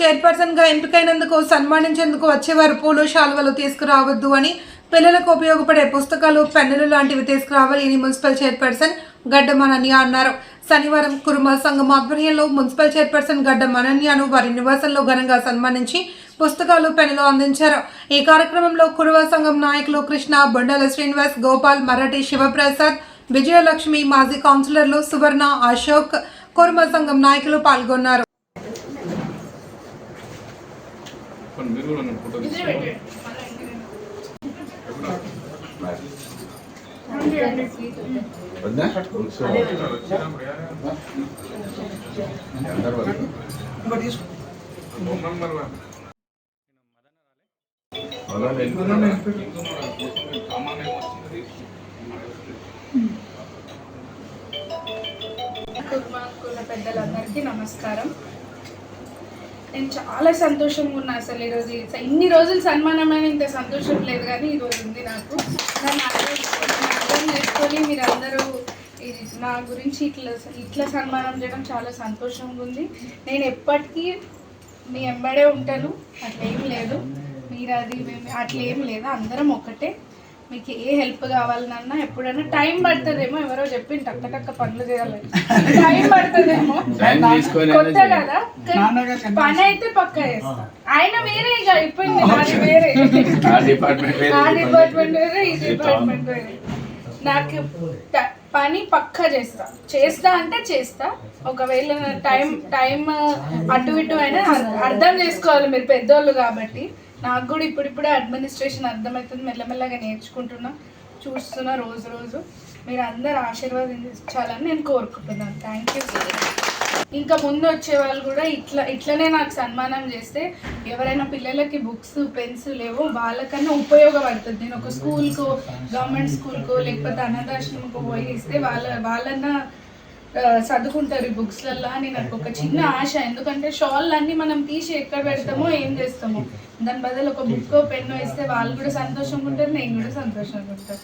Chairperson గా ఎంపికైనందుకు సన్మానించేందుకు వచ్చేవారు పూలు శాలువలు తీసుకురావద్దు అని, పిల్లలకు ఉపయోగపడే పుస్తకాలు పెన్నులు లాంటివి తీసుకురావాలి అని మున్సిపల్ చైర్పర్సన్ గడ్డం అనన్య అన్నారు. శనివారం కురుమ సంఘం ఆధ్వర్యంలో మున్సిపల్ చైర్పర్సన్ గడ్డం అనన్యను వారి నివాసంలో ఘనంగా సన్మానించి పుస్తకాలు పెన్నులు అందించారు. ఈ కార్యక్రమంలో కురుమ సంఘం నాయకులు కృష్ణ, బొండాల శ్రీనివాస్, గోపాల్, మరాఠీ శివప్రసాద్, విజయలక్ష్మి, మాజీ కౌన్సిలర్లు సువర్ణ, అశోక్, కురుమ సంఘం నాయకులు పాల్గొన్నారు. కుల పెద్దలందరికీ నమస్కారం. నేను చాలా సంతోషంగా ఉన్నా. అసలు ఈరోజు ఇన్ని రోజులు సన్మానమైన ఇంత సంతోషం లేదు, కానీ ఈరోజు ఉంది. నాకు నన్ను అర్థం చేసుకొని మీరందరూ నా గురించి ఇట్లా సన్మానం చేయడం చాలా సంతోషంగా ఉంది. నేను ఎప్పటికీ మీ వెంబడే ఉంటాను, అట్లేం లేదు. మీరు అది అట్లా ఏం లేదు, అందరం ఒకటే. మీకు ఏ హెల్ప్ కావాలన్నా ఎప్పుడైనా టైం పడుతుందేమో, ఎవరో చెప్పి టక్క పనులు చేయాలని టైం పడుతుందేమో, కొత్త కదా, పని అయితే పక్క చేస్తా. ఆయన వేరే ఇక అయిపోయింది, నాది వేరే, ఆ డిపార్ట్మెంట్ వేరే, ఈ డిపార్ట్మెంట్ వేరే. నాకు పని పక్కా చేస్తా అంటే చేస్తా. ఒకవేళ టైం అటు ఇటు అయినా అర్థం చేసుకోవాలి, మీరు పెద్దోళ్ళు కాబట్టి. నాకు కూడా ఇప్పుడిప్పుడే అడ్మినిస్ట్రేషన్ అర్థమవుతుంది, మెల్లమెల్లగా నేర్చుకుంటున్నా, చూస్తున్నా రోజు. మీరు అందరు ఆశీర్వాదించాలని నేను కోరుకుంటున్నాను. Thank you. ఇంకా ముందు వచ్చే వాళ్ళు కూడా ఇట్లనే నాకు సన్మానం చేస్తే, ఎవరైనా పిల్లలకి బుక్స్ పెన్స్ లేవో వాళ్ళకన్నా ఉపయోగపడుతుంది. నేను ఒక స్కూల్కో, గవర్నమెంట్ స్కూల్కో, లేకపోతే అనాథాశ్రమంకో పోయి ఇస్తే వాళ్ళన్నా చదువుకుంటారు ఈ బుక్స్లల్లో అని నాకు ఒక చిన్న ఆశ. ఎందుకంటే షాల్ అన్నీ మనం తీసి ఎక్కడ పెడతామో ఏం చేస్తామో, దాని బదులు ఒక బుక్ పెన్ను ఇస్తే వాళ్ళు కూడా సంతోషంగా ఉంటారు, నేను కూడా సంతోషంగా ఉంటాను.